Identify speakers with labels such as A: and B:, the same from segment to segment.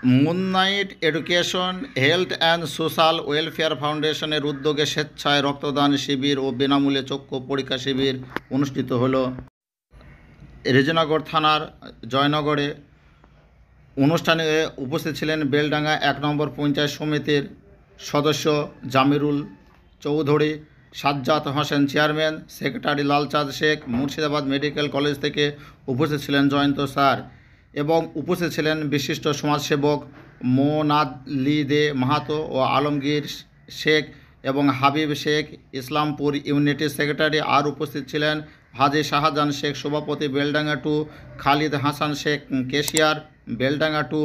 A: Moonlight education health and social welfare ফাউন্ডেশনের উদ্যোগে স্বেচ্ছায় রক্তদান শিবির ও বিনামূল্যে চক্ষু পরীক্ষা শিবির অনুষ্ঠিত হলো রেজিনগর থানার জয়নগরে। অনুষ্ঠানে উপস্থিত ছিলেন বেলডাঙ্গা ১ নম্বর পঞ্চায়েত সমিতির সদস্য Jamirul Chowdhury, Sajjad Hossain chairman, secretary Lalchand Sheikh, Murshidabad medical college থেকে উপস্থিত ছিলেন জয়ন্ত স্যার এবং উপস্থিত ছিলেন বিশিষ্ট সমাজসেবক মোনালি দে মাহাতো ও আলমগীর শেখ এবং হাবিব শেখ, ইসলামপুর ইউনিটির সেক্রেটারি। আর উপস্থিত ছিলেন হাজী শাহজাহান শেখ সভাপতি, Beldanga 2 Khalid Hasan Sheikh cashier, Beldanga 2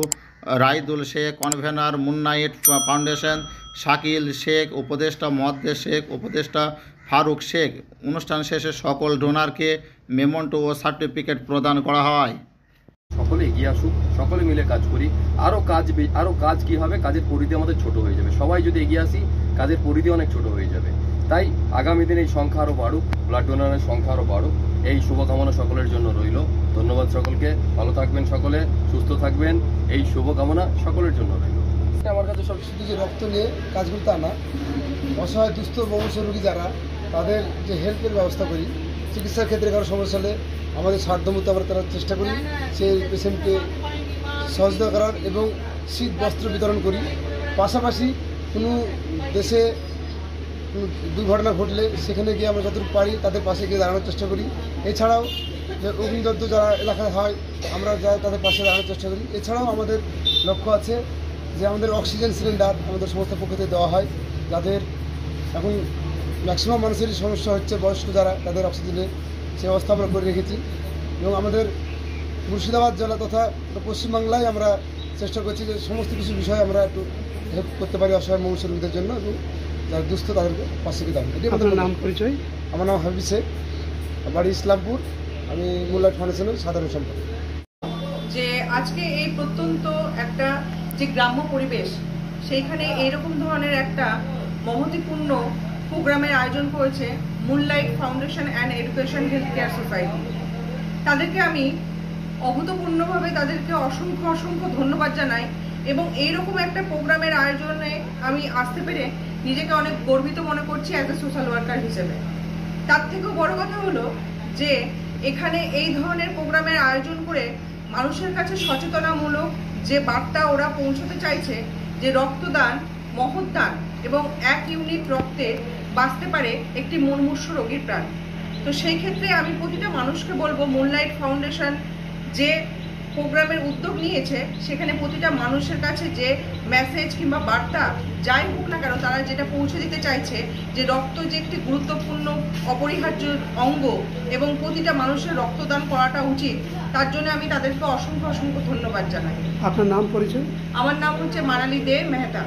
A: Raidul Sheikh convener, Moonlight Foundation Shakil Sheikh উপদেষ্টা, মহাদ্দেশ শেখ উপদেষ্টা, ফারুক শেখ। অনুষ্ঠান শেষে সকল ডোনারকে মেমন্টো ও সার্টিফিকেট প্রদান করা হয়।
B: সকলে এগিয়ে আসুক, সকলে মিলে কাজ করি। আরও কাজ কি হবে, কাজের পরিধি আমাদের ছোট হয়ে যাবে। সবাই যদি এগিয়ে আসি, কাজের পরিধি অনেক ছোট হয়ে যাবে। তাই আগামী দিনে এই সংখ্যা আরও বাড়ুক, ব্লাড ডোনারের সংখ্যা আরও বাড়ুক, এই শুভকামনা সকলের জন্য রইল। ধন্যবাদ সকলকে। ভালো থাকবেন, সকলে সুস্থ থাকবেন, এই শুভকামনা সকলের জন্য রইল।
C: আমার কাছে সব শুধু যে রক্ত নিয়ে কাজগুলো তা না, অসহায় দুস্থ বংশ রোগী যারা, তাদের যে হেল্পের ব্যবস্থা করি, চিকিৎসার ক্ষেত্রে কারো সমস্যা হলে আমাদের সাধ্যমতো আমরা তার চেষ্টা করি সেই পেশেন্টকে সহযোগিতা করার এবং শীত বস্ত্র বিতরণ করি। পাশাপাশি কোনো দেশে দুর্ঘটনা ঘটলে সেখানে গিয়ে আমরা যতটুকু পারি তাদের পাশে গিয়ে দাঁড়ানোর চেষ্টা করি। এছাড়াও যে অগ্নিদগ্ধ যারা এলাকায় হয় আমরা তাদের পাশে দাঁড়ানোর চেষ্টা করি। এছাড়াও আমাদের লক্ষ্য আছে যে আমাদের অক্সিজেন সিলিন্ডার আমাদের সমস্ত পক্ষ থেকে দেওয়া হয়, যাদের এখন ম্যাক্সিমাম মানুষেরই সমস্যা হচ্ছে, বয়স্ক যারা, তাদের অক্সিজেনের সে ব্যবস্থা আমরা করে রেখেছি। এবং আমাদের মুর্শিদাবাদ জেলা তথা পশ্চিমবাংলায় আমরা চেষ্টা করছি যে সমস্ত কিছু বিষয়ে আমরা একটু হেল্প করতে পারি অসহায় মানুষের রোগীদের জন্য এবং যারা দুস্থ তাদেরকে পাশে গিয়ে দাঁড়ানো। এটি আমাদের নাম পরিচয়। আমার নাম হাবিব শেখ, বাড়ি ইসলামপুর, আমি মুনলাইট ফাউন্ডেশনের সাধারণ সম্পাদক।
D: যে আজকে এই প্রত্যন্ত একটা যে গ্রাম্য পরিবেশ, সেইখানে এইরকম ধরনের একটা মহতিপূর্ণ প্রোগ্রামের আয়োজন করেছে moonlight foundation and education health care society. তাদেরকে আমি অভূতপূর্ণভাবে তাদেরকে অসংখ্য অসংখ্য ধন্যবাদ জানাই এবং এইরকম একটা প্রোগ্রামের আয়োজনে আমি আসতে পেরে নিজেকে অনেক গর্বিত মনে করছি অ্যাজ এ সোশ্যাল ওয়ার্কার হিসেবে। তার থেকেও বড় কথা হলো যে এখানে এই ধরনের প্রোগ্রামের আয়োজন করে মানুষের কাছে সচেতনামূলক যে বার্তা ওরা পৌঁছতে চাইছে যে রক্তদান মহৎদান এবং 1 ইউনিট রক্তে বাঁচতে পারে একটি মুমূর্ষু রোগীর প্রাণ। তো সেই ক্ষেত্রে আমি প্রতিটা মানুষকে বলবো মুনলাইট ফাউন্ডেশন যে প্রোগ্রামের উদ্যোগ নিয়েছে সেখানে প্রতিটা মানুষের কাছে যে মেসেজ কিংবা বার্তা যাই হোক না কেন তারা যেটা পৌঁছে দিতে চাইছে যে রক্ত যে একটি গুরুত্বপূর্ণ অপরিহার্য অঙ্গ এবং প্রতিটা মানুষের রক্তদান করাটা উচিত, তার জন্য আমি তাদেরকে অসংখ্য অসংখ্য ধন্যবাদ জানাই।
C: আপনার নাম পরিচয়?
D: আমার নাম হচ্ছে মানালি দে মেহতা।